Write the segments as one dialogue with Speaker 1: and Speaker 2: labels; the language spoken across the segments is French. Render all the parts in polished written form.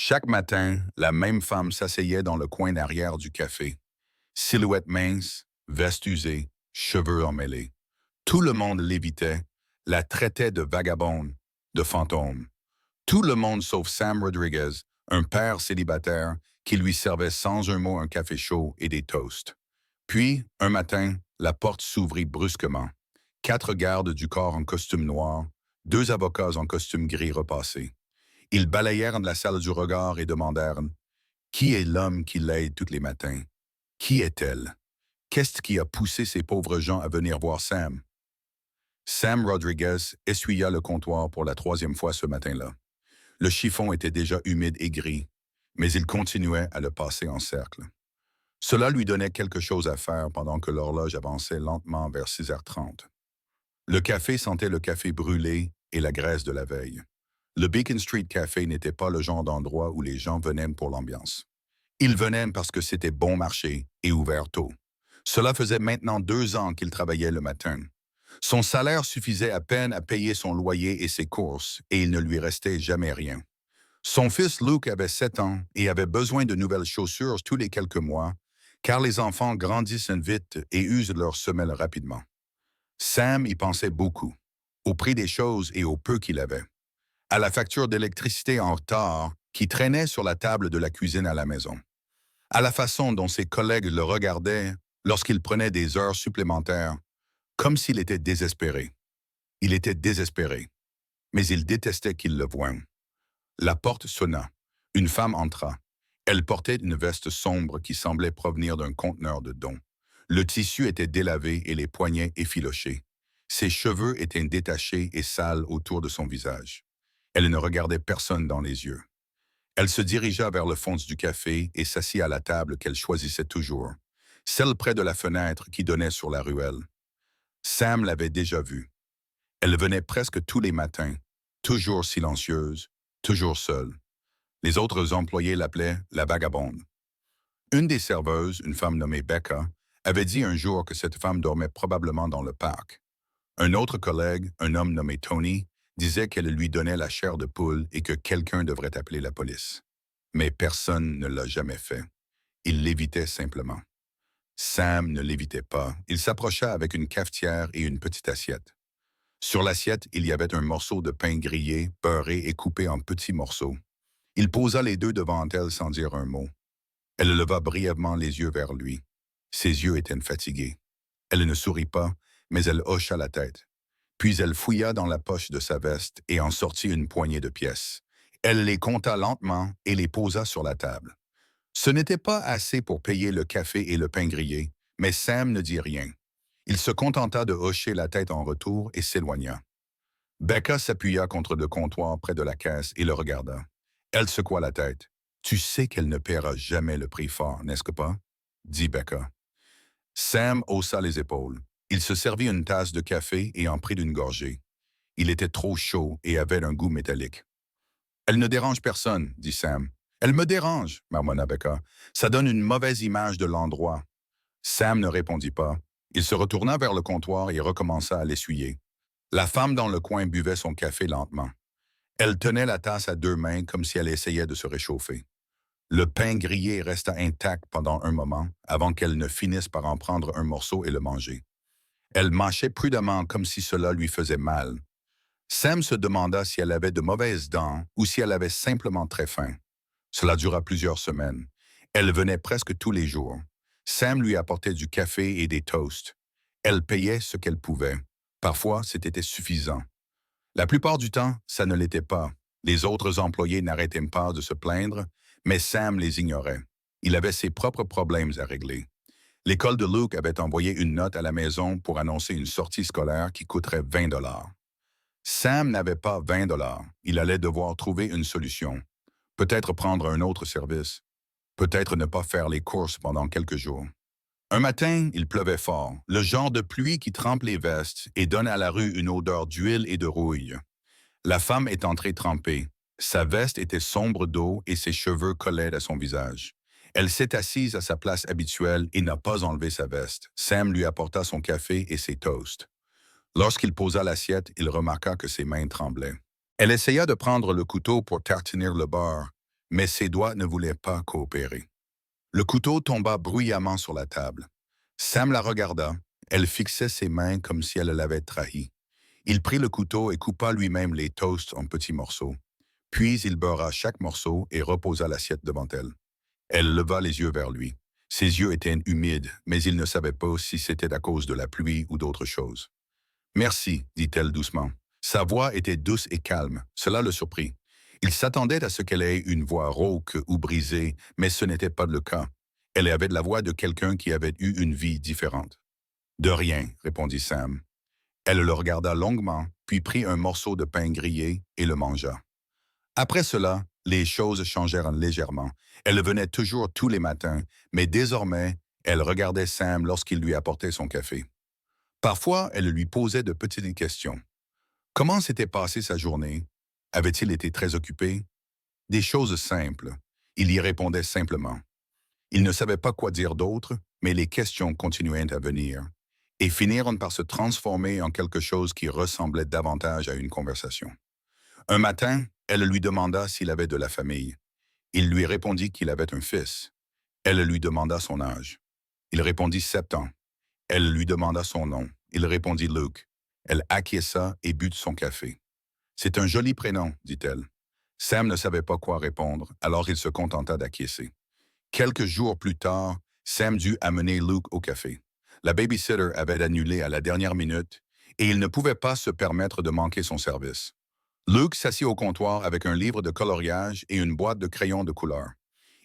Speaker 1: Chaque matin, la même femme s'asseyait dans le coin arrière du café. Silhouette mince, veste usée, cheveux emmêlés. Tout le monde l'évitait, la traitait de vagabonde, de fantôme. Tout le monde sauf Sam Rodriguez, un père célibataire qui lui servait sans un mot un café chaud et des toasts. Puis, un matin, la porte s'ouvrit brusquement. 4 gardes du corps en costume noir, 2 avocats en costume gris repassés. Ils balayèrent la salle du regard et demandèrent qui est l'homme qui l'aide tous les matins? Qui est-elle? Qu'est-ce qui a poussé ces pauvres gens à venir voir Sam? Sam Rodriguez essuya le comptoir pour la 3e fois ce matin-là. Le chiffon était déjà humide et gris, mais il continuait à le passer en cercle. Cela lui donnait quelque chose à faire pendant que l'horloge avançait lentement vers 6h30. Le café sentait le café brûlé et la graisse de la veille. Le Beacon Street Café n'était pas le genre d'endroit où les gens venaient pour l'ambiance. Ils venaient parce que c'était bon marché et ouvert tôt. Cela faisait maintenant 2 ans qu'il travaillait le matin. Son salaire suffisait à peine à payer son loyer et ses courses, et il ne lui restait jamais rien. Son fils Luke avait 7 ans et avait besoin de nouvelles chaussures tous les quelques mois, car les enfants grandissent vite et usent leurs semelles rapidement. Sam y pensait beaucoup, au prix des choses et au peu qu'il avait, à la facture d'électricité en retard qui traînait sur la table de la cuisine à la maison, à la façon dont ses collègues le regardaient lorsqu'il prenait des heures supplémentaires, comme s'il était désespéré. Il était désespéré, mais il détestait qu'il le voie. La porte sonna. Une femme entra. Elle portait une veste sombre qui semblait provenir d'un conteneur de dons. Le tissu était délavé et les poignets effilochés. Ses cheveux étaient détachés et sales autour de son visage. Elle ne regardait personne dans les yeux. Elle se dirigea vers le fond du café et s'assit à la table qu'elle choisissait toujours, celle près de la fenêtre qui donnait sur la ruelle. Sam l'avait déjà vue. Elle venait presque tous les matins, toujours silencieuse, toujours seule. Les autres employés l'appelaient la vagabonde. Une des serveuses, une femme nommée Becca, avait dit un jour que cette femme dormait probablement dans le parc. Un autre collègue, un homme nommé Tony, disait qu'elle lui donnait la chair de poule et que quelqu'un devrait appeler la police. Mais personne ne l'a jamais fait. Il l'évitait simplement. Sam ne l'évitait pas. Il s'approcha avec une cafetière et une petite assiette. Sur l'assiette, il y avait un morceau de pain grillé, beurré et coupé en petits morceaux. Il posa les deux devant elle sans dire un mot. Elle leva brièvement les yeux vers lui. Ses yeux étaient fatigués. Elle ne sourit pas, mais elle hocha la tête. Puis elle fouilla dans la poche de sa veste et en sortit une poignée de pièces. Elle les compta lentement et les posa sur la table. Ce n'était pas assez pour payer le café et le pain grillé, mais Sam ne dit rien. Il se contenta de hocher la tête en retour et s'éloigna. Becca s'appuya contre le comptoir près de la caisse et le regarda. Elle secoua la tête. « Tu sais qu'elle ne paiera jamais le prix fort, n'est-ce pas? » dit Becca. Sam haussa les épaules. Il se servit une tasse de café et en prit d'une gorgée. Il était trop chaud et avait un goût métallique. « Elle ne dérange personne, dit Sam. « Elle me dérange, marmonna Becca. Ça donne une mauvaise image de l'endroit. » Sam ne répondit pas. Il se retourna vers le comptoir et recommença à l'essuyer. La femme dans le coin buvait son café lentement. Elle tenait la tasse à 2 mains comme si elle essayait de se réchauffer. Le pain grillé resta intact pendant un moment avant qu'elle ne finisse par en prendre un morceau et le manger. Elle mâchait prudemment comme si cela lui faisait mal. Sam se demanda si elle avait de mauvaises dents ou si elle avait simplement très faim. Cela dura plusieurs semaines. Elle venait presque tous les jours. Sam lui apportait du café et des toasts. Elle payait ce qu'elle pouvait. Parfois, c'était suffisant. La plupart du temps, ça ne l'était pas. Les autres employés n'arrêtaient pas de se plaindre, mais Sam les ignorait. Il avait ses propres problèmes à régler. L'école de Luke avait envoyé une note à la maison pour annoncer une sortie scolaire qui coûterait 20 $. Sam n'avait pas 20 $. Il allait devoir trouver une solution. Peut-être prendre un autre service. Peut-être ne pas faire les courses pendant quelques jours. Un matin, il pleuvait fort, le genre de pluie qui trempe les vestes et donne à la rue une odeur d'huile et de rouille. La femme est entrée trempée. Sa veste était sombre d'eau et ses cheveux collaient à son visage. Elle s'est assise à sa place habituelle et n'a pas enlevé sa veste. Sam lui apporta son café et ses toasts. Lorsqu'il posa l'assiette, il remarqua que ses mains tremblaient. Elle essaya de prendre le couteau pour tartiner le beurre, mais ses doigts ne voulaient pas coopérer. Le couteau tomba bruyamment sur la table. Sam la regarda. Elle fixait ses mains comme si elle l'avait trahi. Il prit le couteau et coupa lui-même les toasts en petits morceaux. Puis il beurra chaque morceau et reposa l'assiette devant elle. Elle leva les yeux vers lui. Ses yeux étaient humides, mais il ne savait pas si c'était à cause de la pluie ou d'autre chose. Merci, dit-elle doucement. Sa voix était douce et calme. Cela le surprit. Il s'attendait à ce qu'elle ait une voix rauque ou brisée, mais ce n'était pas le cas. Elle avait la voix de quelqu'un qui avait eu une vie différente. De rien, répondit Sam. Elle le regarda longuement, puis prit un morceau de pain grillé et le mangea. Après cela, les choses changèrent légèrement. Elle venait toujours tous les matins, mais désormais, elle regardait Sam lorsqu'il lui apportait son café. Parfois, elle lui posait de petites questions. Comment s'était passée sa journée? Avait-il été très occupé? Des choses simples. Il y répondait simplement. Il ne savait pas quoi dire d'autre, mais les questions continuaient à venir et finirent par se transformer en quelque chose qui ressemblait davantage à une conversation. Un matin, elle lui demanda s'il avait de la famille. Il lui répondit qu'il avait un fils. Elle lui demanda son âge. Il répondit 7 ans. Elle lui demanda son nom. Il répondit Luke. Elle acquiesça et but son café. C'est un joli prénom, dit-elle. Sam ne savait pas quoi répondre, alors il se contenta d'acquiescer. Quelques jours plus tard, Sam dut amener Luke au café. La babysitter avait annulé à la dernière minute et il ne pouvait pas se permettre de manquer son service. Luke s'assit au comptoir avec un livre de coloriage et une boîte de crayons de couleur.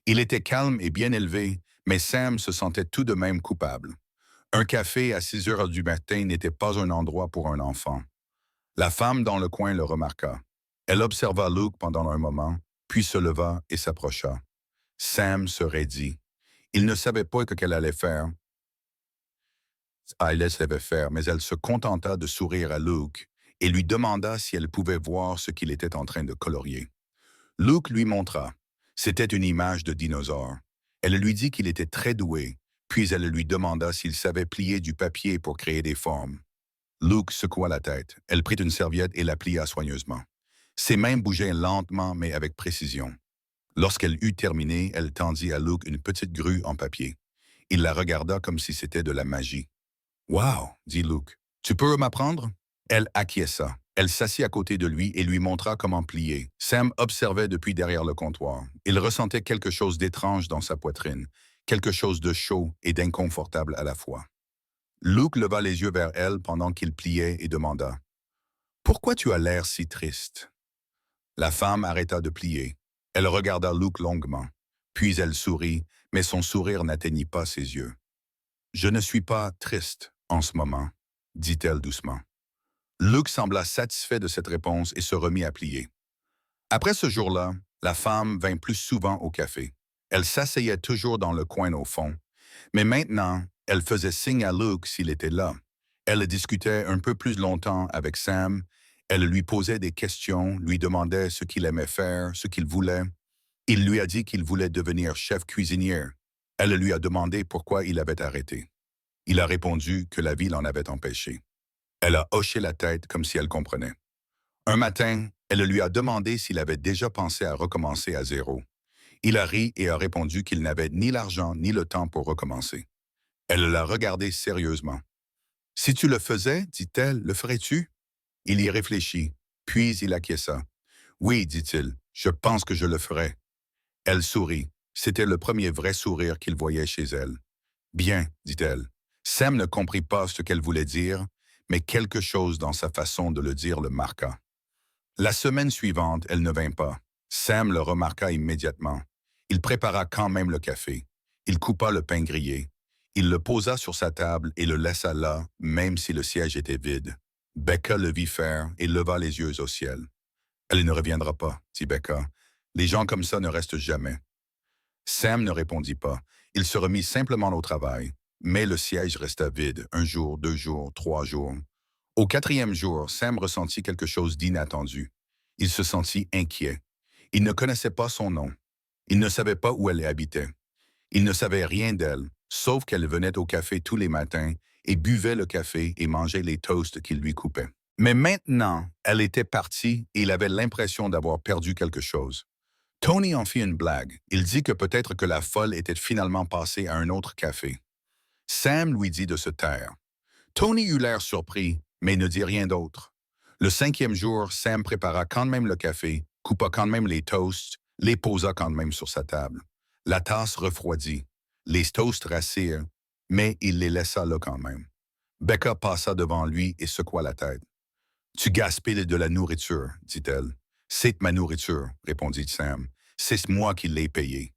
Speaker 1: Il était calme et bien élevé, mais Sam se sentait tout de même coupable. Un café à 6 heures du matin n'était pas un endroit pour un enfant. La femme dans le coin le remarqua. Elle observa Luke pendant un moment, puis se leva et s'approcha. Sam se raidit. Il ne savait pas ce qu'elle allait faire. Elle savait faire, mais elle se contenta de sourire à Luke et lui demanda si elle pouvait voir ce qu'il était en train de colorier. Luke lui montra. C'était une image de dinosaure. Elle lui dit qu'il était très doué, puis elle lui demanda s'il savait plier du papier pour créer des formes. Luke secoua la tête. Elle prit une serviette et la plia soigneusement. Ses mains bougeaient lentement mais avec précision. Lorsqu'elle eut terminé, elle tendit à Luke une petite grue en papier. Il la regarda comme si c'était de la magie. « Wow !» dit Luke. « Tu peux m'apprendre ?» Elle acquiesça. Elle s'assit à côté de lui et lui montra comment plier. Sam observait depuis derrière le comptoir. Il ressentait quelque chose d'étrange dans sa poitrine, quelque chose de chaud et d'inconfortable à la fois. Luke leva les yeux vers elle pendant qu'il pliait et demanda « Pourquoi tu as l'air si triste ?» La femme arrêta de plier. Elle regarda Luke longuement. Puis elle sourit, mais son sourire n'atteignit pas ses yeux. « Je ne suis pas triste en ce moment, » dit-elle doucement. Luke sembla satisfait de cette réponse et se remit à plier. Après ce jour-là, la femme vint plus souvent au café. Elle s'asseyait toujours dans le coin au fond, mais maintenant, elle faisait signe à Luke s'il était là. Elle discutait un peu plus longtemps avec Sam. Elle lui posait des questions, lui demandait ce qu'il aimait faire, ce qu'il voulait. Il lui a dit qu'il voulait devenir chef cuisinier. Elle lui a demandé pourquoi il avait arrêté. Il a répondu que la vie l'en avait empêché. Elle a hoché la tête comme si elle comprenait. Un matin, elle lui a demandé s'il avait déjà pensé à recommencer à zéro. Il a ri et a répondu qu'il n'avait ni l'argent ni le temps pour recommencer. Elle l'a regardé sérieusement. « Si tu le faisais, dit-elle, le ferais-tu? » Il y réfléchit, puis il acquiesça. « Oui, dit-il, je pense que je le ferai. » Elle sourit. C'était le premier vrai sourire qu'il voyait chez elle. « Bien, dit-elle. » Sam ne comprit pas ce qu'elle voulait dire, mais quelque chose dans sa façon de le dire le marqua. La semaine suivante, elle ne vint pas. Sam le remarqua immédiatement. Il prépara quand même le café. Il coupa le pain grillé. Il le posa sur sa table et le laissa là, même si le siège était vide. Becca le vit faire et leva les yeux au ciel. « Elle ne reviendra pas, dit Becca. Les gens comme ça ne restent jamais. » Sam ne répondit pas. Il se remit simplement au travail. Mais le siège resta vide, 1 jour, 2 jours, 3 jours. Au 4e jour, Sam ressentit quelque chose d'inattendu. Il se sentit inquiet. Il ne connaissait pas son nom. Il ne savait pas où elle habitait. Il ne savait rien d'elle, sauf qu'elle venait au café tous les matins et buvait le café et mangeait les toasts qu'il lui coupait. Mais maintenant, elle était partie et il avait l'impression d'avoir perdu quelque chose. Tony en fit une blague. Il dit que peut-être que la folle était finalement passée à un autre café. Sam lui dit de se taire. Tony eut l'air surpris, mais ne dit rien d'autre. Le 5e jour, Sam prépara quand même le café, coupa quand même les toasts, les posa quand même sur sa table. La tasse refroidit. Les toasts rassirent, mais il les laissa là quand même. Becca passa devant lui et secoua la tête. Tu gaspilles de la nourriture, dit-elle. C'est ma nourriture, répondit Sam. C'est moi qui l'ai payée.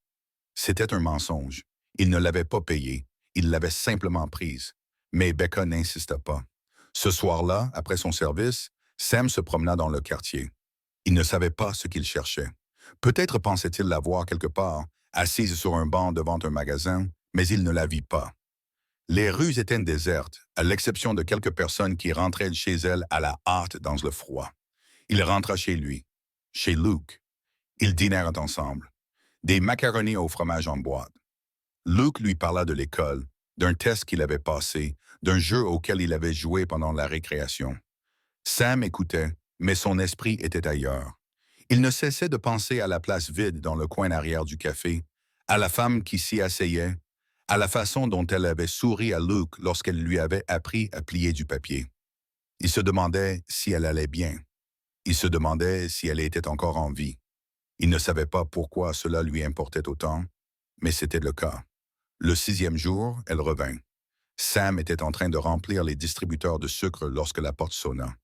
Speaker 1: C'était un mensonge. Il ne l'avait pas payée. Il l'avait simplement prise. Mais Becca n'insista pas. Ce soir-là, après son service, Sam se promena dans le quartier. Il ne savait pas ce qu'il cherchait. Peut-être pensait-il la voir quelque part, assise sur un banc devant un magasin, mais il ne la vit pas. Les rues étaient désertes, à l'exception de quelques personnes qui rentraient chez elles à la hâte dans le froid. Il rentra chez lui, chez Luke. Ils dînèrent ensemble. Des macaronis au fromage en boîte. Luke lui parla de l'école, d'un test qu'il avait passé, d'un jeu auquel il avait joué pendant la récréation. Sam écoutait, mais son esprit était ailleurs. Il ne cessait de penser à la place vide dans le coin arrière du café, à la femme qui s'y asseyait, à la façon dont elle avait souri à Luke lorsqu'elle lui avait appris à plier du papier. Il se demandait si elle allait bien. Il se demandait si elle était encore en vie. Il ne savait pas pourquoi cela lui importait autant, mais c'était le cas. Le 6e jour, elle revint. Sam était en train de remplir les distributeurs de sucre lorsque la porte sonna.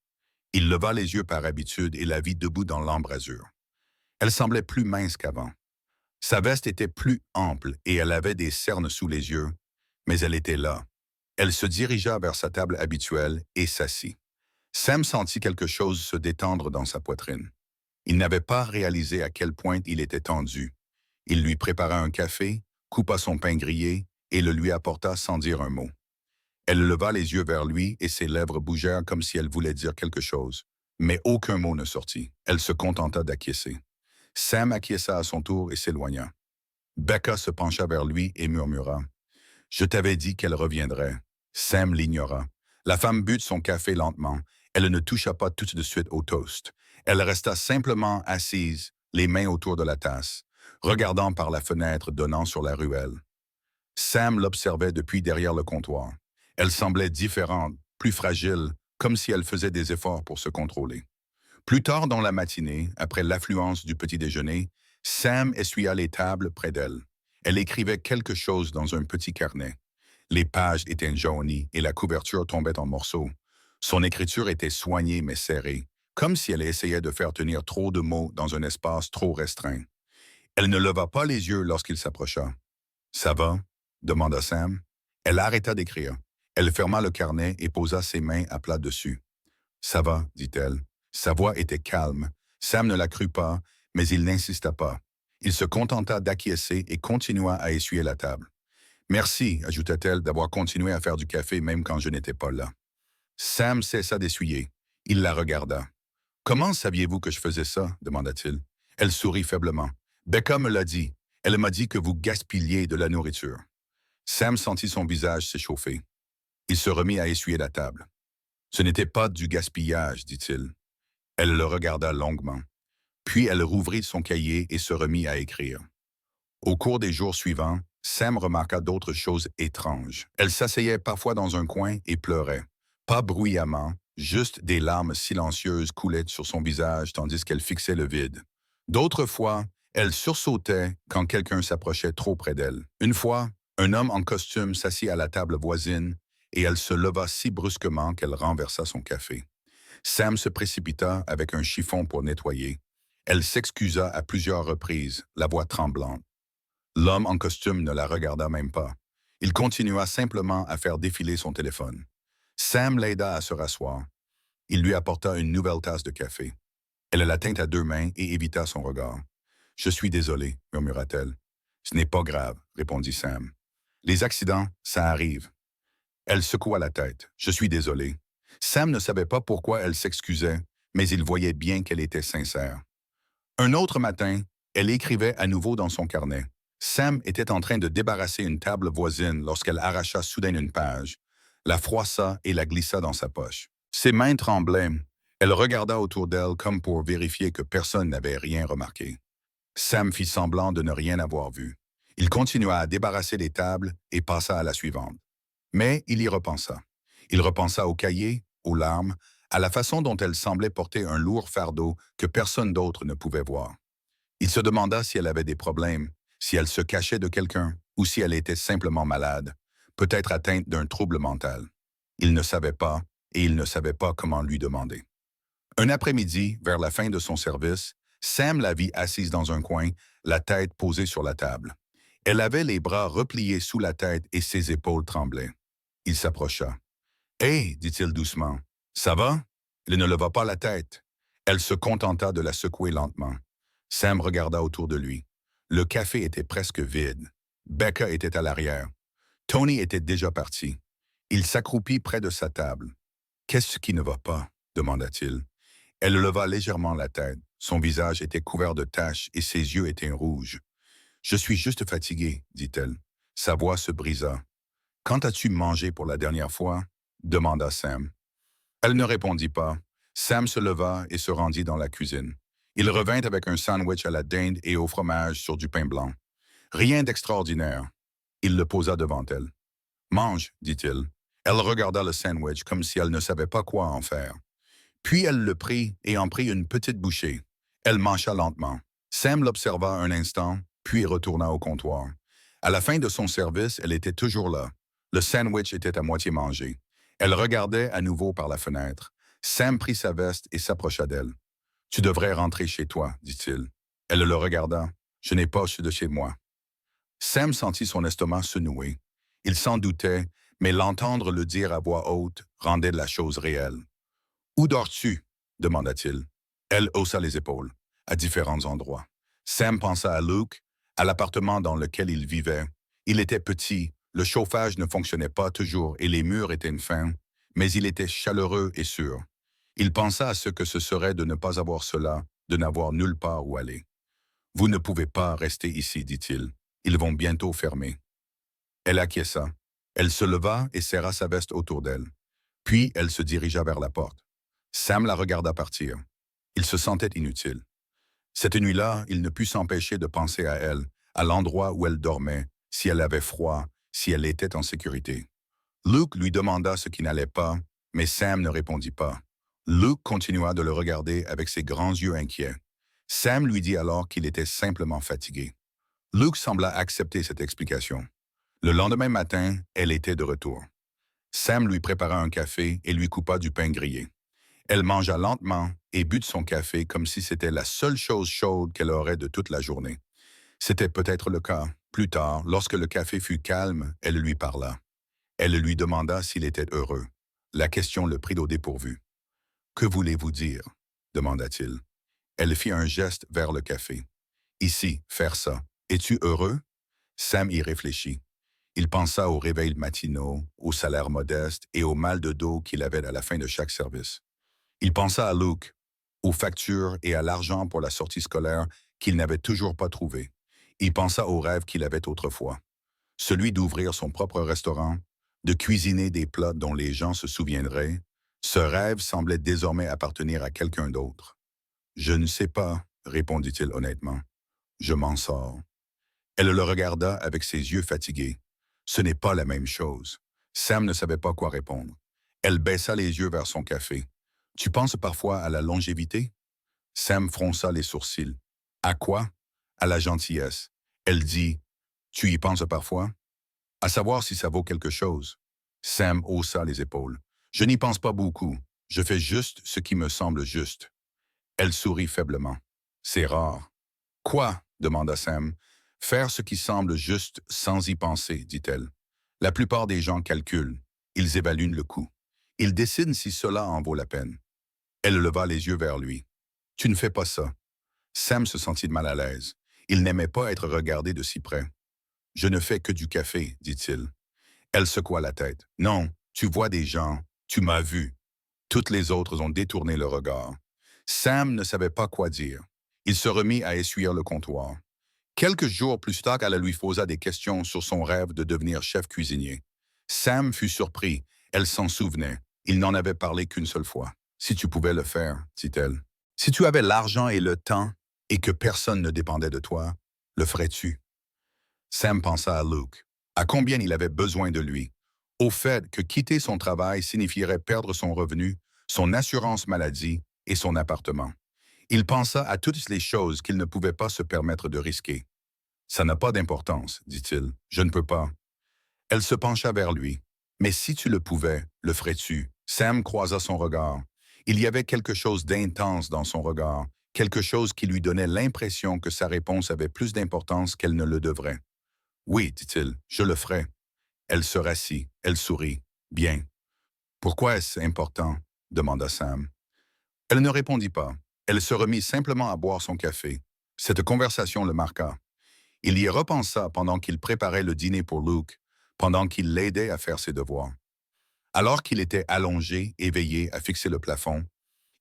Speaker 1: Il leva les yeux par habitude et la vit debout dans l'embrasure. Elle semblait plus mince qu'avant. Sa veste était plus ample et elle avait des cernes sous les yeux, mais elle était là. Elle se dirigea vers sa table habituelle et s'assit. Sam sentit quelque chose se détendre dans sa poitrine. Il n'avait pas réalisé à quel point il était tendu. Il lui prépara un café, coupa son pain grillé et le lui apporta sans dire un mot. Elle leva les yeux vers lui et ses lèvres bougèrent comme si elle voulait dire quelque chose. Mais aucun mot ne sortit. Elle se contenta d'acquiescer. Sam acquiesça à son tour et s'éloigna. Becca se pencha vers lui et murmura. « Je t'avais dit qu'elle reviendrait. » Sam l'ignora. La femme but son café lentement. Elle ne toucha pas tout de suite au toast. Elle resta simplement assise, les mains autour de la tasse, regardant par la fenêtre donnant sur la ruelle. Sam l'observait depuis derrière le comptoir. Elle semblait différente, plus fragile, comme si elle faisait des efforts pour se contrôler. Plus tard dans la matinée, après l'affluence du petit déjeuner, Sam essuya les tables près d'elle. Elle écrivait quelque chose dans un petit carnet. Les pages étaient jaunies et la couverture tombait en morceaux. Son écriture était soignée mais serrée, comme si elle essayait de faire tenir trop de mots dans un espace trop restreint. Elle ne leva pas les yeux lorsqu'il s'approcha. « Ça va ?» demanda Sam. Elle arrêta d'écrire. Elle ferma le carnet et posa ses mains à plat dessus. « Ça va ?» dit-elle. Sa voix était calme. Sam ne la crut pas, mais il n'insista pas. Il se contenta d'acquiescer et continua à essuyer la table. « Merci, ajouta-t-elle, d'avoir continué à faire du café même quand je n'étais pas là. » Sam cessa d'essuyer. Il la regarda. « Comment saviez-vous que je faisais ça ?» demanda-t-il. Elle sourit faiblement. « Becca me l'a dit. Elle m'a dit que vous gaspilliez de la nourriture. » Sam sentit son visage s'échauffer. Il se remit à essuyer la table. « Ce n'était pas du gaspillage, dit-il. » Elle le regarda longuement. Puis elle rouvrit son cahier et se remit à écrire. Au cours des jours suivants, Sam remarqua d'autres choses étranges. Elle s'asseyait parfois dans un coin et pleurait. Pas bruyamment, juste des larmes silencieuses coulaient sur son visage tandis qu'elle fixait le vide. D'autres fois, elle sursautait quand quelqu'un s'approchait trop près d'elle. Une fois, un homme en costume s'assit à la table voisine et elle se leva si brusquement qu'elle renversa son café. Sam se précipita avec un chiffon pour nettoyer. Elle s'excusa à plusieurs reprises, la voix tremblante. L'homme en costume ne la regarda même pas. Il continua simplement à faire défiler son téléphone. Sam l'aida à se rasseoir. Il lui apporta une nouvelle tasse de café. Elle la tint à 2 mains et évita son regard. « Je suis désolé, murmura-t-elle. « Ce n'est pas grave, répondit Sam. Les accidents, ça arrive. » Elle secoua la tête. « Je suis désolé. » Sam ne savait pas pourquoi elle s'excusait, mais il voyait bien qu'elle était sincère. Un autre matin, elle écrivait à nouveau dans son carnet. Sam était en train de débarrasser une table voisine lorsqu'elle arracha soudain une page, la froissa et la glissa dans sa poche. Ses mains tremblaient. Elle regarda autour d'elle comme pour vérifier que personne n'avait rien remarqué. Sam fit semblant de ne rien avoir vu. Il continua à débarrasser les tables et passa à la suivante. Mais il y repensa. Il repensa aux cahiers, aux larmes, à la façon dont elle semblait porter un lourd fardeau que personne d'autre ne pouvait voir. Il se demanda si elle avait des problèmes, si elle se cachait de quelqu'un ou si elle était simplement malade, peut-être atteinte d'un trouble mental. Il ne savait pas et il ne savait pas comment lui demander. Un après-midi, vers la fin de son service, Sam la vit assise dans un coin, la tête posée sur la table. Elle avait les bras repliés sous la tête et ses épaules tremblaient. Il s'approcha. « Hé, dit-il doucement, ça va? » Elle ne leva pas la tête. Elle se contenta de la secouer lentement. Sam regarda autour de lui. Le café était presque vide. Becca était à l'arrière. Tony était déjà parti. Il s'accroupit près de sa table. « Qu'est-ce qui ne va pas? » demanda-t-il. Elle leva légèrement la tête. Son visage était couvert de taches et ses yeux étaient rouges. « Je suis juste fatiguée, dit-elle. Sa voix se brisa. « Quand as-tu mangé pour la dernière fois? » demanda Sam. Elle ne répondit pas. Sam se leva et se rendit dans la cuisine. Il revint avec un sandwich à la dinde et au fromage sur du pain blanc. Rien d'extraordinaire. Il le posa devant elle. « Mange, dit-il. » Elle regarda le sandwich comme si elle ne savait pas quoi en faire. Puis elle le prit et en prit une petite bouchée. Elle mâcha lentement. Sam l'observa un instant, puis retourna au comptoir. À la fin de son service, elle était toujours là. Le sandwich était à moitié mangé. Elle regardait à nouveau par la fenêtre. Sam prit sa veste et s'approcha d'elle. « Tu devrais rentrer chez toi, dit-il. » Elle le regarda. « Je n'ai pas de chez moi. » Sam sentit son estomac se nouer. Il s'en doutait, mais l'entendre le dire à voix haute rendait la chose réelle. « Où dors-tu? » demanda-t-il. Elle haussa les épaules, à différents endroits. Sam pensa à Luke, à l'appartement dans lequel il vivait. Il était petit, le chauffage ne fonctionnait pas toujours et les murs étaient fins, mais il était chaleureux et sûr. Il pensa à ce que ce serait de ne pas avoir cela, de n'avoir nulle part où aller. « Vous ne pouvez pas rester ici, dit-il. Ils vont bientôt fermer. » Elle acquiesça. Elle se leva et serra sa veste autour d'elle. Puis elle se dirigea vers la porte. Sam la regarda partir. Il se sentait inutile. Cette nuit-là, il ne put s'empêcher de penser à elle, à l'endroit où elle dormait, si elle avait froid, si elle était en sécurité. Luke lui demanda ce qui n'allait pas, mais Sam ne répondit pas. Luke continua de le regarder avec ses grands yeux inquiets. Sam lui dit alors qu'il était simplement fatigué. Luke sembla accepter cette explication. Le lendemain matin, elle était de retour. Sam lui prépara un café et lui coupa du pain grillé. Elle mangea lentement et but de son café comme si c'était la seule chose chaude qu'elle aurait de toute la journée. C'était peut-être le cas. Plus tard, lorsque le café fut calme, elle lui parla. Elle lui demanda s'il était heureux. La question le prit au dépourvu. « Que voulez-vous dire? » demanda-t-il. Elle fit un geste vers le café. « Ici, faire ça. Es-tu heureux? » Sam y réfléchit. Il pensa aux réveils matinaux, au salaire modeste et au mal de dos qu'il avait à la fin de chaque service. Il pensa à Luke, aux factures et à l'argent pour la sortie scolaire qu'il n'avait toujours pas trouvé. Il pensa au rêve qu'il avait autrefois. Celui d'ouvrir son propre restaurant, de cuisiner des plats dont les gens se souviendraient. Ce rêve semblait désormais appartenir à quelqu'un d'autre. « Je ne sais pas, » répondit-il honnêtement. « Je m'en sors. » Elle le regarda avec ses yeux fatigués. Ce n'est pas la même chose. Sam ne savait pas quoi répondre. Elle baissa les yeux vers son café. « Tu penses parfois à la longévité? » Sam fronça les sourcils. « À quoi? » « À la gentillesse. » Elle dit. « Tu y penses parfois? » « À savoir si ça vaut quelque chose. » Sam haussa les épaules. « Je n'y pense pas beaucoup. Je fais juste ce qui me semble juste. » Elle sourit faiblement. « C'est rare. »« Quoi? » demanda Sam. « Faire ce qui semble juste sans y penser, dit-elle. La plupart des gens calculent. Ils évaluent le coût. Ils décident si cela en vaut la peine. » Elle leva les yeux vers lui. « Tu ne fais pas ça. » Sam se sentit mal à l'aise. Il n'aimait pas être regardé de si près. « Je ne fais que du café, dit-il. » Elle secoua la tête. « Non, tu vois des gens. Tu m'as vu. » Toutes les autres ont détourné le regard. Sam ne savait pas quoi dire. Il se remit à essuyer le comptoir. Quelques jours plus tard, elle lui posa des questions sur son rêve de devenir chef cuisinier. Sam fut surpris. Elle s'en souvenait. Il n'en avait parlé qu'une seule fois. « Si tu pouvais le faire, dit-elle. Si tu avais l'argent et le temps, et que personne ne dépendait de toi, le ferais-tu? Sam pensa à Luke, à combien il avait besoin de lui, au fait que quitter son travail signifierait perdre son revenu, son assurance maladie et son appartement. Il pensa à toutes les choses qu'il ne pouvait pas se permettre de risquer. Ça n'a pas d'importance, dit-il. Je ne peux pas. Elle se pencha vers lui. Mais si tu le pouvais, le ferais-tu? Sam croisa son regard. Il y avait quelque chose d'intense dans son regard, quelque chose qui lui donnait l'impression que sa réponse avait plus d'importance qu'elle ne le devrait. Oui, dit-il, je le ferai. Elle se rassit, elle sourit. Bien. Pourquoi est-ce important? Demanda Sam. Elle ne répondit pas. Elle se remit simplement à boire son café. Cette conversation le marqua. Il y repensa pendant qu'il préparait le dîner pour Luke, pendant qu'il l'aidait à faire ses devoirs. Alors qu'il était allongé, éveillé, à fixer le plafond,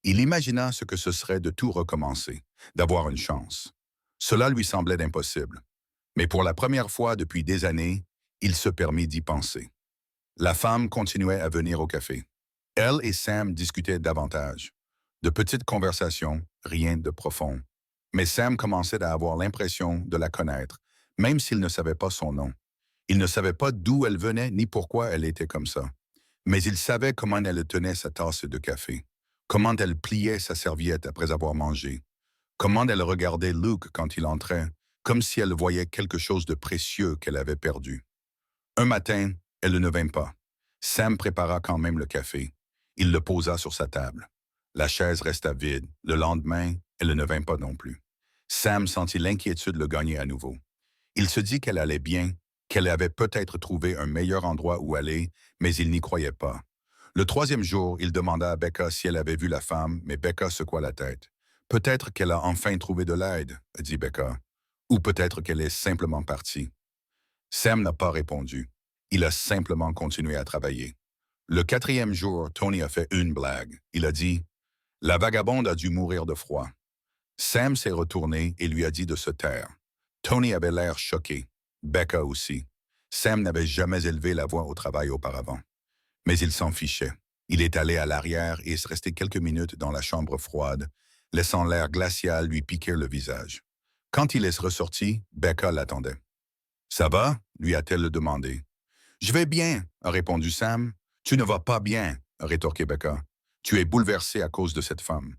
Speaker 1: il imagina ce que ce serait de tout recommencer, d'avoir une chance. Cela lui semblait impossible. Mais pour la première fois depuis des années, il se permit d'y penser. La femme continuait à venir au café. Elle et Sam discutaient davantage. De petites conversations, rien de profond. Mais Sam commençait à avoir l'impression de la connaître, même s'il ne savait pas son nom. Il ne savait pas d'où elle venait ni pourquoi elle était comme ça. Mais il savait comment elle tenait sa tasse de café, comment elle pliait sa serviette après avoir mangé, comment elle regardait Luke quand il entrait, comme si elle voyait quelque chose de précieux qu'elle avait perdu. Un matin, elle ne vint pas. Sam prépara quand même le café. Il le posa sur sa table. La chaise resta vide. Le lendemain, elle ne vint pas non plus. Sam sentit l'inquiétude le gagner à nouveau. Il se dit qu'elle allait bien, qu'elle avait peut-être trouvé un meilleur endroit où aller, mais il n'y croyait pas. Le troisième jour, il demanda à Becca si elle avait vu la femme, mais Becca secoua la tête. Peut-être qu'elle a enfin trouvé de l'aide, dit Becca. Ou peut-être qu'elle est simplement partie. Sam n'a pas répondu. Il a simplement continué à travailler. Le quatrième jour, Tony a fait une blague. Il a dit « La vagabonde a dû mourir de froid ». Sam s'est retourné et lui a dit de se taire. Tony avait l'air choqué. Becca aussi. Sam n'avait jamais élevé la voix au travail auparavant. Mais il s'en fichait. Il est allé à l'arrière et est resté quelques minutes dans la chambre froide, laissant l'air glacial lui piquer le visage. Quand il est ressorti, Becca l'attendait. « Ça va? » lui a-t-elle demandé. « Je vais bien, » a répondu Sam. « Tu ne vas pas bien, » a rétorqué Becca. « Tu es bouleversé à cause de cette femme. »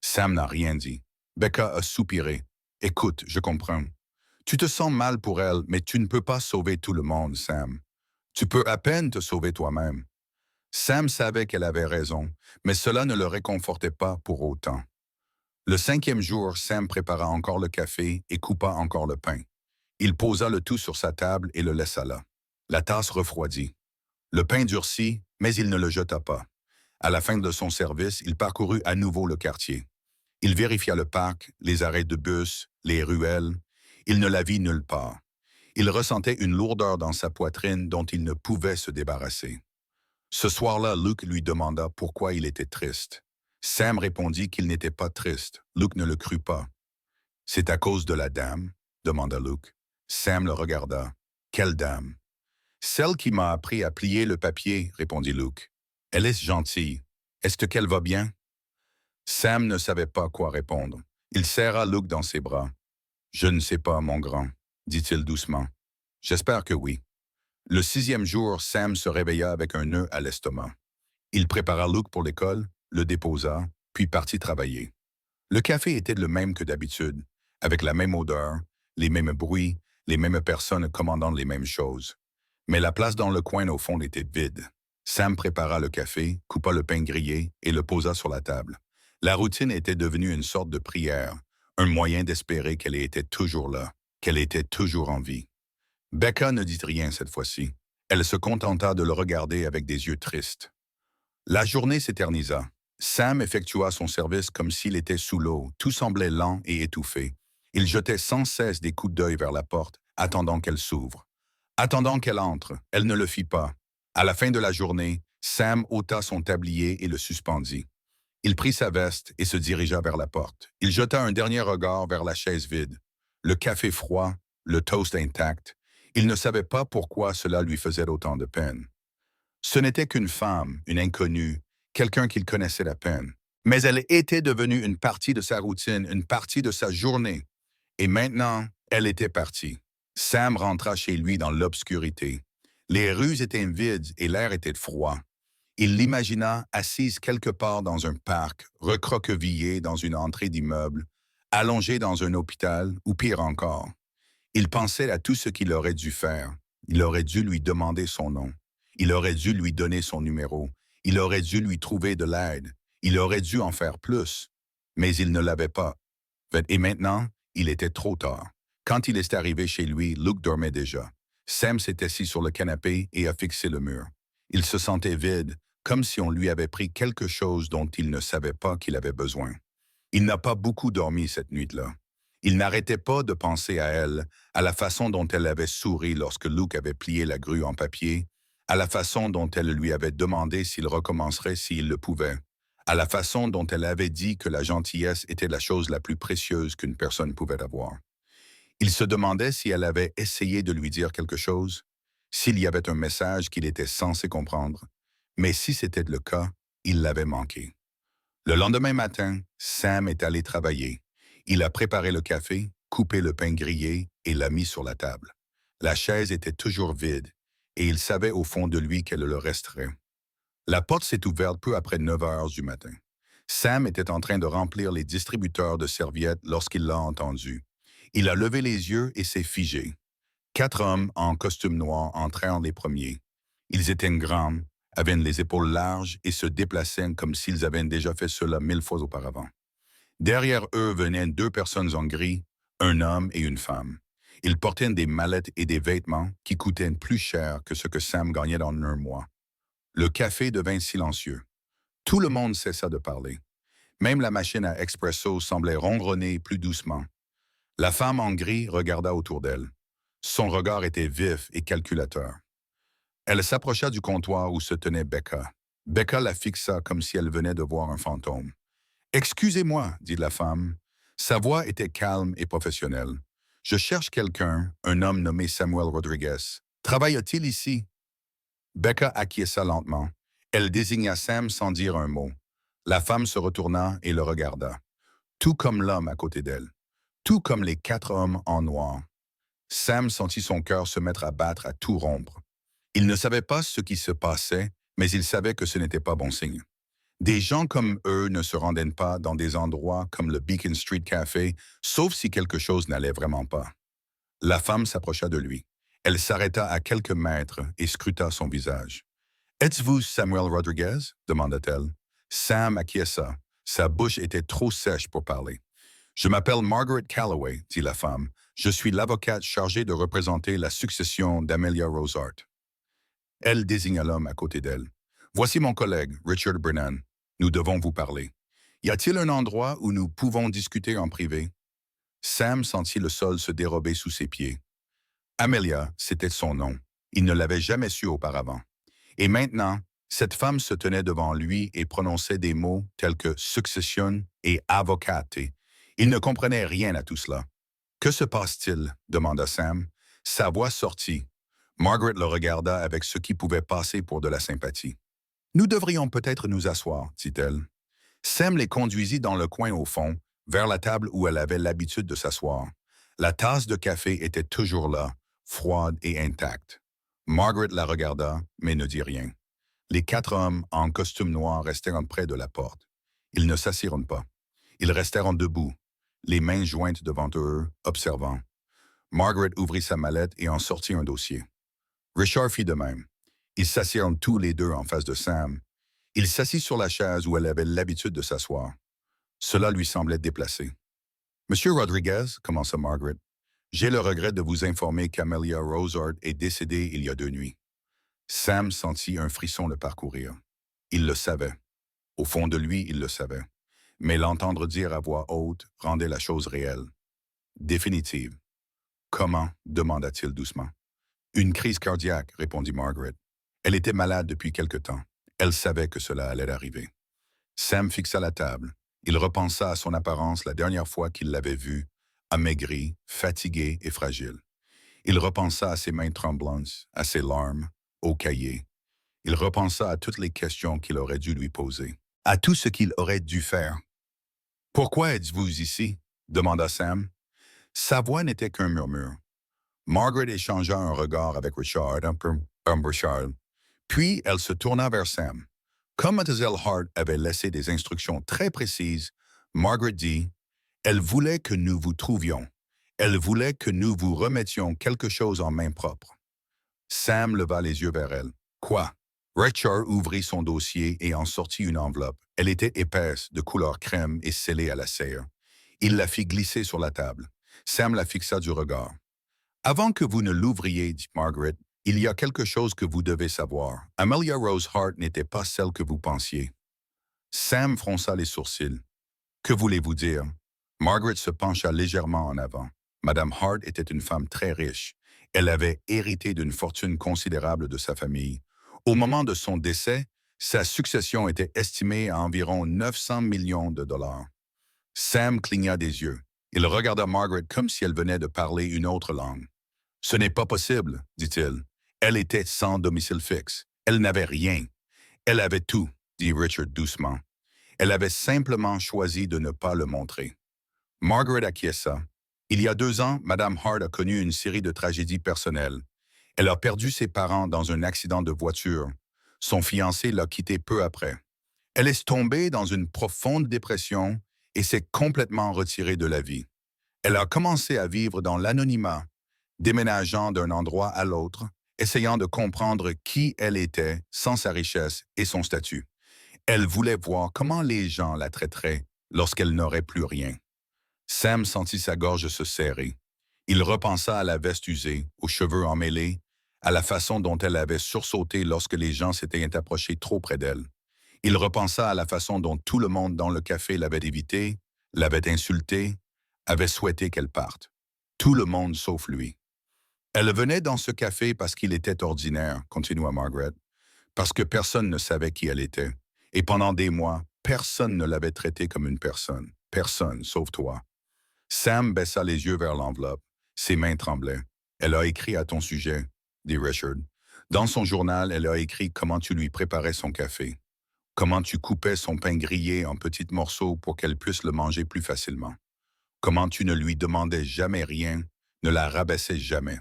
Speaker 1: Sam n'a rien dit. Becca a soupiré. « Écoute, je comprends. Tu te sens mal pour elle, mais tu ne peux pas sauver tout le monde, Sam. Tu peux à peine te sauver toi-même. » Sam savait qu'elle avait raison, mais cela ne le réconfortait pas pour autant. Le cinquième jour, Sam prépara encore le café et coupa encore le pain. Il posa le tout sur sa table et le laissa là. La tasse refroidit. Le pain durcit, mais il ne le jeta pas. À la fin de son service, il parcourut à nouveau le quartier. Il vérifia le parc, les arrêts de bus, les ruelles. Il ne la vit nulle part. Il ressentait une lourdeur dans sa poitrine dont il ne pouvait se débarrasser. Ce soir-là, Luke lui demanda pourquoi il était triste. Sam répondit qu'il n'était pas triste. Luke ne le crut pas. « C'est à cause de la dame ?» demanda Luke. Sam le regarda. « Quelle dame? »« Celle qui m'a appris à plier le papier, » répondit Luke. « Elle est gentille. Est-ce qu'elle va bien? » Sam ne savait pas quoi répondre. Il serra Luke dans ses bras. « Je ne sais pas, mon grand, » dit-il doucement. « J'espère que oui. » Le sixième jour, Sam se réveilla avec un nœud à l'estomac. Il prépara Luke pour l'école, le déposa, puis partit travailler. Le café était le même que d'habitude, avec la même odeur, les mêmes bruits, les mêmes personnes commandant les mêmes choses. Mais la place dans le coin au fond était vide. Sam prépara le café, coupa le pain grillé et le posa sur la table. La routine était devenue une sorte de prière, un moyen d'espérer qu'elle était toujours là, qu'elle était toujours en vie. Becca ne dit rien cette fois-ci. Elle se contenta de le regarder avec des yeux tristes. La journée s'éternisa. Sam effectua son service comme s'il était sous l'eau, tout semblait lent et étouffé. Il jetait sans cesse des coups d'œil vers la porte, attendant qu'elle s'ouvre. Attendant qu'elle entre, elle ne le fit pas. À la fin de la journée, Sam ôta son tablier et le suspendit. Il prit sa veste et se dirigea vers la porte. Il jeta un dernier regard vers la chaise vide. Le café froid, le toast intact. Il ne savait pas pourquoi cela lui faisait autant de peine. Ce n'était qu'une femme, une inconnue, quelqu'un qu'il connaissait à peine. Mais elle était devenue une partie de sa routine, une partie de sa journée. Et maintenant, elle était partie. Sam rentra chez lui dans l'obscurité. Les rues étaient vides et l'air était froid. Il l'imagina assise quelque part dans un parc, recroquevillée dans une entrée d'immeuble, allongée dans un hôpital, ou pire encore. Il pensait à tout ce qu'il aurait dû faire. Il aurait dû lui demander son nom. Il aurait dû lui donner son numéro. Il aurait dû lui trouver de l'aide. Il aurait dû en faire plus. Mais il ne l'avait pas. Et maintenant, il était trop tard. Quand il est arrivé chez lui, Luke dormait déjà. Sam s'est assis sur le canapé et a fixé le mur. Il se sentait vide, comme si on lui avait pris quelque chose dont il ne savait pas qu'il avait besoin. Il n'a pas beaucoup dormi cette nuit-là. Il n'arrêtait pas de penser à elle, à la façon dont elle avait souri lorsque Luke avait plié la grue en papier, à la façon dont elle lui avait demandé s'il recommencerait s'il le pouvait, à la façon dont elle avait dit que la gentillesse était la chose la plus précieuse qu'une personne pouvait avoir. Il se demandait si elle avait essayé de lui dire quelque chose, s'il y avait un message qu'il était censé comprendre, mais si c'était le cas, il l'avait manqué. Le lendemain matin, Sam est allé travailler. Il a préparé le café, coupé le pain grillé et l'a mis sur la table. La chaise était toujours vide et il savait au fond de lui qu'elle le resterait. La porte s'est ouverte peu après 9 heures du matin. Sam était en train de remplir les distributeurs de serviettes lorsqu'il l'a entendu. Il a levé les yeux et s'est figé. 4 hommes en costume noir entrèrent les premiers. Ils étaient grands, avaient les épaules larges et se déplaçaient comme s'ils avaient déjà fait cela 1000 fois auparavant. Derrière eux venaient 2 personnes en gris, un homme et une femme. Ils portaient des mallettes et des vêtements qui coûtaient plus cher que ce que Sam gagnait dans un mois. Le café devint silencieux. Tout le monde cessa de parler. Même la machine à expresso semblait ronronner plus doucement. La femme en gris regarda autour d'elle. Son regard était vif et calculateur. Elle s'approcha du comptoir où se tenait Becca. Becca la fixa comme si elle venait de voir un fantôme. « Excusez-moi, dit la femme. Sa voix était calme et professionnelle. Je cherche quelqu'un, un homme nommé Samuel Rodriguez. Travaille-t-il ici? Becca acquiesça lentement. Elle désigna Sam sans dire un mot. La femme se retourna et le regarda. Tout comme l'homme à côté d'elle. Tout comme les 4 hommes en noir. Sam sentit son cœur se mettre à battre à tout rompre. Il ne savait pas ce qui se passait, mais il savait que ce n'était pas bon signe. Des gens comme eux ne se rendaient pas dans des endroits comme le Beacon Street Café, sauf si quelque chose n'allait vraiment pas. La femme s'approcha de lui. Elle s'arrêta à quelques mètres et scruta son visage. « Êtes-vous Samuel Rodriguez? » demanda-t-elle. Sam acquiesça. Sa bouche était trop sèche pour parler. « Je m'appelle Margaret Calloway, » dit la femme. « Je suis l'avocate chargée de représenter la succession d'Amelia Rosart. » Elle désigna l'homme à côté d'elle. « Voici mon collègue, Richard Brennan. Nous devons vous parler. Y a-t-il un endroit où nous pouvons discuter en privé? » Sam sentit le sol se dérober sous ses pieds. Amelia, c'était son nom. Il ne l'avait jamais su auparavant. Et maintenant, cette femme se tenait devant lui et prononçait des mots tels que « succession » et « avocate ». Il ne comprenait rien à tout cela. « Que se passe-t-il » demanda Sam. Sa voix sortit. Margaret le regarda avec ce qui pouvait passer pour de la sympathie. « Nous devrions peut-être nous asseoir, dit-elle. Sam les conduisit dans le coin au fond, vers la table où elle avait l'habitude de s'asseoir. La tasse de café était toujours là, froide et intacte. Margaret la regarda, mais ne dit rien. Les 4 hommes en costume noir restèrent près de la porte. Ils ne s'assirent pas. Ils restèrent debout, les mains jointes devant eux, observant. Margaret ouvrit sa mallette et en sortit un dossier. Richard fit de même. Ils s'assirent tous les deux en face de Sam. Il s'assit sur la chaise où elle avait l'habitude de s'asseoir. Cela lui semblait déplacé. « Monsieur Rodriguez, » commença Margaret, « j'ai le regret de vous informer qu'Amelia Rosart est décédée il y a 2 nuits. » Sam sentit un frisson le parcourir. Il le savait. Au fond de lui, il le savait. Mais l'entendre dire à voix haute rendait la chose réelle. Définitive. « Comment » demanda-t-il doucement. « Une crise cardiaque, » répondit Margaret. Elle était malade depuis quelque temps. Elle savait que cela allait arriver. Sam fixa la table. Il repensa à son apparence la dernière fois qu'il l'avait vue, amaigrie, fatiguée et fragile. Il repensa à ses mains tremblantes, à ses larmes, au cahier. Il repensa à toutes les questions qu'il aurait dû lui poser. à tout ce qu'il aurait dû faire. Pourquoi êtes-vous ici? Demanda Sam. Sa voix n'était qu'un murmure. Margaret échangea un regard avec Richard, puis elle se tourna vers Sam. Comme Mademoiselle Hart avait laissé des instructions très précises, Margaret dit « Elle voulait que nous vous trouvions. Elle voulait que nous vous remettions quelque chose en main propre. » Sam leva les yeux vers elle. « Quoi? » Richard ouvrit son dossier et en sortit une enveloppe. Elle était épaisse, de couleur crème et scellée à la cire. Il la fit glisser sur la table. Sam la fixa du regard. « Avant que vous ne l'ouvriez, dit Margaret, il y a quelque chose que vous devez savoir. Amelia Rose Hart n'était pas celle que vous pensiez. » Sam fronça les sourcils. « Que voulez-vous dire? » Margaret se pencha légèrement en avant. Madame Hart était une femme très riche. Elle avait hérité d'une fortune considérable de sa famille. Au moment de son décès, sa succession était estimée à environ 900 millions de dollars. Sam cligna des yeux. Il regarda Margaret comme si elle venait de parler une autre langue. « Ce n'est pas possible, dit-il. Elle était sans domicile fixe. Elle n'avait rien. Elle avait tout, dit Richard doucement. Elle avait simplement choisi de ne pas le montrer. » Margaret acquiesça. Il y a 2 ans, Madame Hart a connu une série de tragédies personnelles. Elle a perdu ses parents dans un accident de voiture. Son fiancé l'a quittée peu après. Elle est tombée dans une profonde dépression et s'est complètement retirée de la vie. Elle a commencé à vivre dans l'anonymat, déménageant d'un endroit à l'autre, essayant de comprendre qui elle était sans sa richesse et son statut. Elle voulait voir comment les gens la traiteraient lorsqu'elle n'aurait plus rien. Sam sentit sa gorge se serrer. Il repensa à la veste usée, aux cheveux emmêlés, à la façon dont elle avait sursauté lorsque les gens s'étaient approchés trop près d'elle. Il repensa à la façon dont tout le monde dans le café l'avait évitée, l'avait insultée, avait souhaité qu'elle parte. Tout le monde sauf lui. Elle venait dans ce café parce qu'il était ordinaire, continua Margaret, parce que personne ne savait qui elle était. Et pendant des mois, personne ne l'avait traitée comme une personne. Personne, sauf toi. Sam baissa les yeux vers l'enveloppe. Ses mains tremblaient. « Elle a écrit à ton sujet, » dit Richard. Dans son journal, elle a écrit comment tu lui préparais son café, comment tu coupais son pain grillé en petits morceaux pour qu'elle puisse le manger plus facilement, comment tu ne lui demandais jamais rien, ne la rabaissais jamais.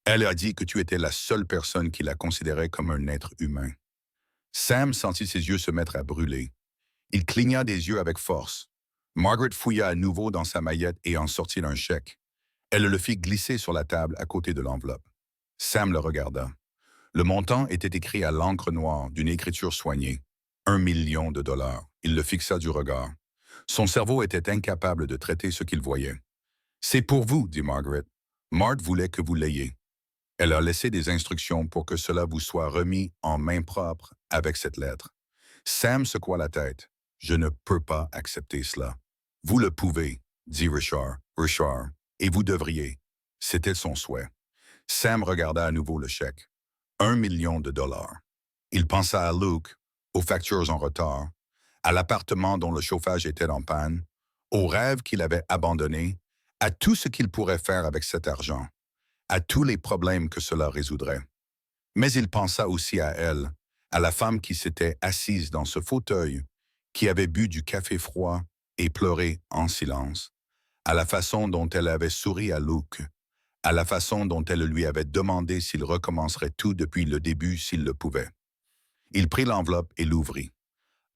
Speaker 1: Elle a dit que tu étais la seule personne qui la considérait comme un être humain. Sam sentit ses yeux se mettre à brûler. Il cligna des yeux avec force. Margaret fouilla à nouveau dans sa maillette et en sortit un chèque. Elle le fit glisser sur la table à côté de l'enveloppe. Sam le regarda. Le montant était écrit à l'encre noire d'une écriture soignée. 1 million de dollars. Il le fixa du regard. Son cerveau était incapable de traiter ce qu'il voyait. « C'est pour vous, dit Margaret. Marthe voulait que vous l'ayez. Elle a laissé des instructions pour que cela vous soit remis en main propre avec cette lettre. » Sam secoua la tête. « Je ne peux pas accepter cela. »« Vous le pouvez, dit Richard, et vous devriez. » C'était son souhait. Sam regarda à nouveau le chèque. 1 million de dollars. Il pensa à Luke, aux factures en retard, à l'appartement dont le chauffage était en panne, aux rêves qu'il avait abandonnés, à tout ce qu'il pourrait faire avec cet argent, à tous les problèmes que cela résoudrait. Mais il pensa aussi à elle, à la femme qui s'était assise dans ce fauteuil, qui avait bu du café froid et pleuré en silence, à la façon dont elle avait souri à Luke, à la façon dont elle lui avait demandé s'il recommencerait tout depuis le début s'il le pouvait. Il prit l'enveloppe et l'ouvrit.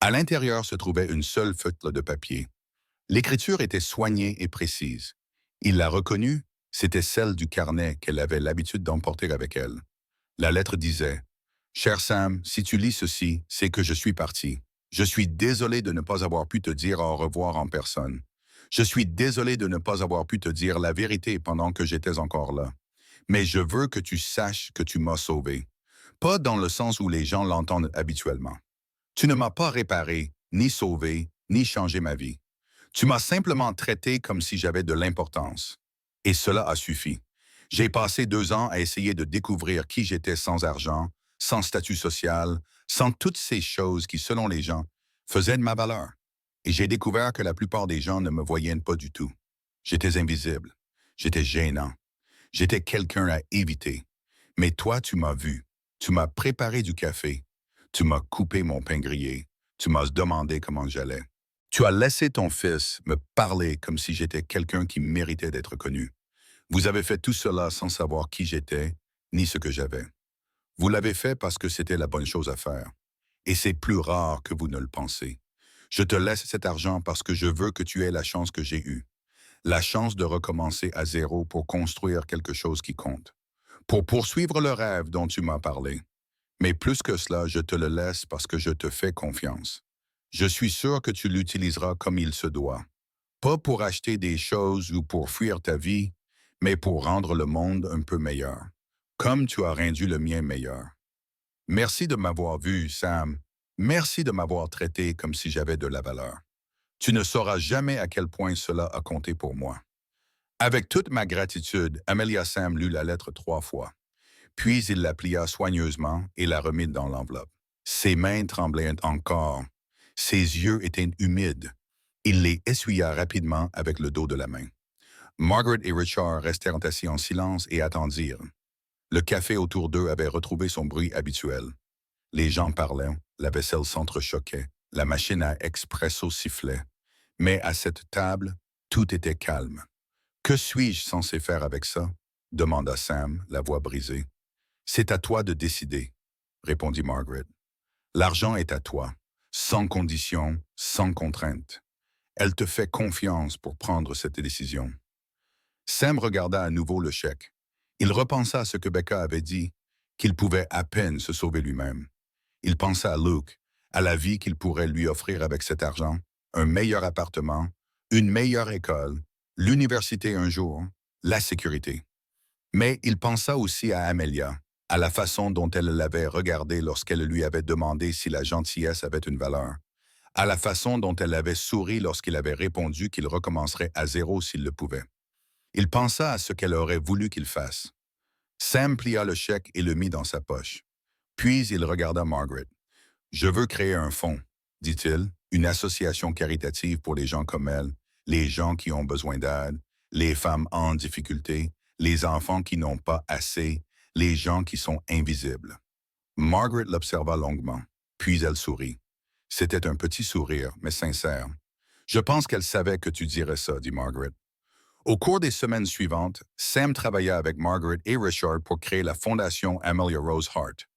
Speaker 1: À l'intérieur se trouvait une seule feuille de papier. L'écriture était soignée et précise. Il la reconnut, c'était celle du carnet qu'elle avait l'habitude d'emporter avec elle. La lettre disait « Cher Sam, si tu lis ceci, c'est que je suis parti. Je suis désolé de ne pas avoir pu te dire au revoir en personne. Je suis désolé de ne pas avoir pu te dire la vérité pendant que j'étais encore là. Mais je veux que tu saches que tu m'as sauvé. Pas dans le sens où les gens l'entendent habituellement. Tu ne m'as pas réparé, ni sauvé, ni changé ma vie. Tu m'as simplement traité comme si j'avais de l'importance. Et cela a suffi. J'ai passé 2 ans à essayer de découvrir qui j'étais sans argent, sans statut social, sans toutes ces choses qui, selon les gens, faisaient de ma valeur. Et j'ai découvert que la plupart des gens ne me voyaient pas du tout. J'étais invisible. J'étais gênant. J'étais quelqu'un à éviter. Mais toi, tu m'as vu. Tu m'as préparé du café. Tu m'as coupé mon pain grillé. Tu m'as demandé comment j'allais. Tu as laissé ton fils me parler comme si j'étais quelqu'un qui méritait d'être connu. Vous avez fait tout cela sans savoir qui j'étais, ni ce que j'avais. Vous l'avez fait parce que c'était la bonne chose à faire. Et c'est plus rare que vous ne le pensez. Je te laisse cet argent parce que je veux que tu aies la chance que j'ai eue. La chance de recommencer à zéro pour construire quelque chose qui compte. Pour poursuivre le rêve dont tu m'as parlé. Mais plus que cela, je te le laisse parce que je te fais confiance. Je suis sûr que tu l'utiliseras comme il se doit. Pas pour acheter des choses ou pour fuir ta vie, mais pour rendre le monde un peu meilleur. Comme tu as rendu le mien meilleur. Merci de m'avoir vu, Sam. Merci de m'avoir traité comme si j'avais de la valeur. Tu ne sauras jamais à quel point cela a compté pour moi. Avec toute ma gratitude, Amelia Sam lut la lettre 3 fois. Puis il la plia soigneusement et la remit dans l'enveloppe. Ses mains tremblaient encore. Ses yeux étaient humides. Il les essuya rapidement avec le dos de la main. Margaret et Richard restèrent assis en silence et attendirent. Le café autour d'eux avait retrouvé son bruit habituel. Les gens parlaient, la vaisselle s'entrechoquait, la machine à expresso sifflait. Mais à cette table, tout était calme. « Que suis-je censé faire avec ça ?» demanda Sam, la voix brisée. « C'est à toi de décider, » répondit Margaret. « L'argent est à toi, sans condition, sans contrainte. Elle te fait confiance pour prendre cette décision. » Sam regarda à nouveau le chèque. Il repensa à ce que Becca avait dit, qu'il pouvait à peine se sauver lui-même. Il pensa à Luke, à la vie qu'il pourrait lui offrir avec cet argent, un meilleur appartement, une meilleure école, l'université un jour, la sécurité. Mais il pensa aussi à Amelia, à la façon dont elle l'avait regardé lorsqu'elle lui avait demandé si la gentillesse avait une valeur, à la façon dont elle avait souri lorsqu'il avait répondu qu'il recommencerait à zéro s'il le pouvait. Il pensa à ce qu'elle aurait voulu qu'il fasse. Sam plia le chèque et le mit dans sa poche. Puis il regarda Margaret. « Je veux créer un fonds, » dit-il, « une association caritative pour les gens comme elle, les gens qui ont besoin d'aide, les femmes en difficulté, les enfants qui n'ont pas assez, les gens qui sont invisibles. » Margaret l'observa longuement, puis elle sourit. C'était un petit sourire, mais sincère. « Je pense qu'elle savait que tu dirais ça, » dit Margaret. Au cours des semaines suivantes, Sam travailla avec Margaret et Richard pour créer la fondation Amelia Rose Hart.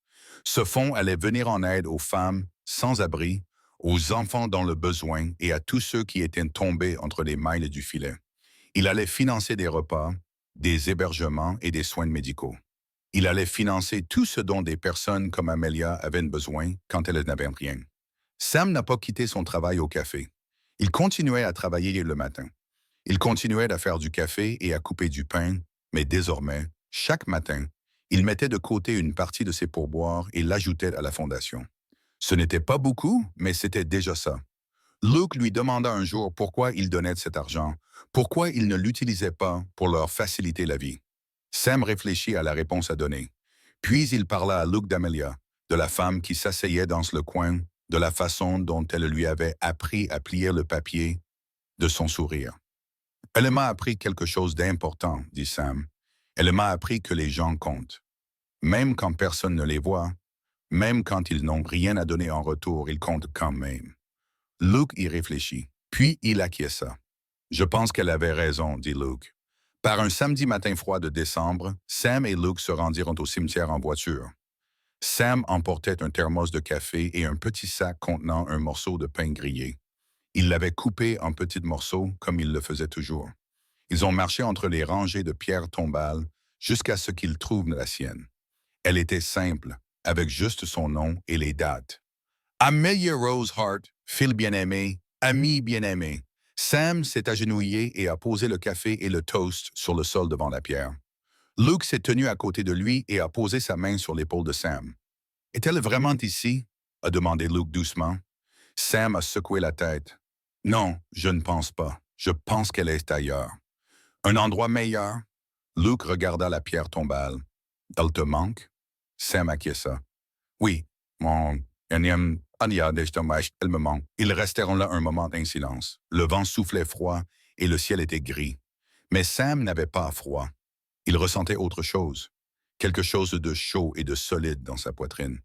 Speaker 1: Ce fonds allait venir en aide aux femmes sans abri, aux enfants dans le besoin et à tous ceux qui étaient tombés entre les mailles du filet. Il allait financer des repas, des hébergements et des soins médicaux. Il allait financer tout ce dont des personnes comme Amelia avaient besoin quand elles n'avaient rien. Sam n'a pas quitté son travail au café. Il continuait à travailler le matin. Il continuait à faire du café et à couper du pain, mais désormais, chaque matin, il mettait de côté une partie de ses pourboires et l'ajoutait à la fondation. Ce n'était pas beaucoup, mais c'était déjà ça. Luke lui demanda un jour pourquoi il donnait cet argent, pourquoi il ne l'utilisait pas pour leur faciliter la vie. Sam réfléchit à la réponse à donner. Puis il parla à Luke d'Amelia, de la femme qui s'asseyait dans le coin, de la façon dont elle lui avait appris à plier le papier, de son sourire. « Elle m'a appris quelque chose d'important, » dit Sam. « Elle m'a appris que les gens comptent. Même quand personne ne les voit, même quand ils n'ont rien à donner en retour, ils comptent quand même. » Luke y réfléchit, puis il acquiesça. « Je pense qu'elle avait raison, » dit Luke. Par un samedi matin froid de décembre, Sam et Luke se rendirent au cimetière en voiture. Sam emportait un thermos de café et un petit sac contenant un morceau de pain grillé. Il l'avait coupé en petits morceaux, comme il le faisait toujours. Ils ont marché entre les rangées de pierres tombales jusqu'à ce qu'ils trouvent la sienne. Elle était simple, avec juste son nom et les dates. Amelia Rose Hart, fille bien-aimée, amie bien-aimée. Sam s'est agenouillé et a posé le café et le toast sur le sol devant la pierre. Luke s'est tenu à côté de lui et a posé sa main sur l'épaule de Sam. « Est-elle vraiment ici ?» a demandé Luke doucement. Sam a secoué la tête. « Non, je ne pense pas. Je pense qu'elle est ailleurs. » « Un endroit meilleur? » Luke regarda la pierre tombale. « Elle te manque? » Sam acquiesça. « Oui, mon énième elle me manque. » Ils restèrent là un moment en silence. Le vent soufflait froid et le ciel était gris. Mais Sam n'avait pas froid. Il ressentait autre chose. Quelque chose de chaud et de solide dans sa poitrine.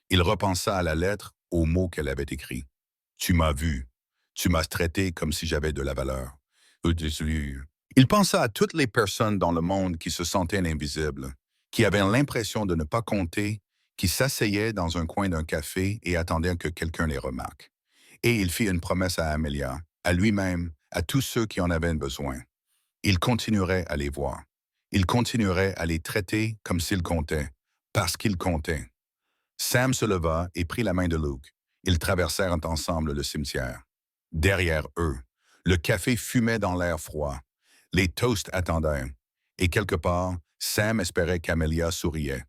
Speaker 1: Il repensa à la lettre, aux mots qu'elle avait écrits. Tu m'as vu. Tu m'as traité comme si j'avais de la valeur. Il pensa à toutes les personnes dans le monde qui se sentaient invisibles, qui avaient l'impression de ne pas compter, qui s'asseyaient dans un coin d'un café et attendaient que quelqu'un les remarque. Et il fit une promesse à Amelia, à lui-même, à tous ceux qui en avaient besoin. Il continuerait à les voir. Il continuerait à les traiter comme s'ils comptaient, parce qu'ils comptaient. Sam se leva et prit la main de Luke. Ils traversèrent ensemble le cimetière. Derrière eux, le café fumait dans l'air froid. Les toasts attendaient. Et quelque part, Sam espérait qu'Amelia souriait.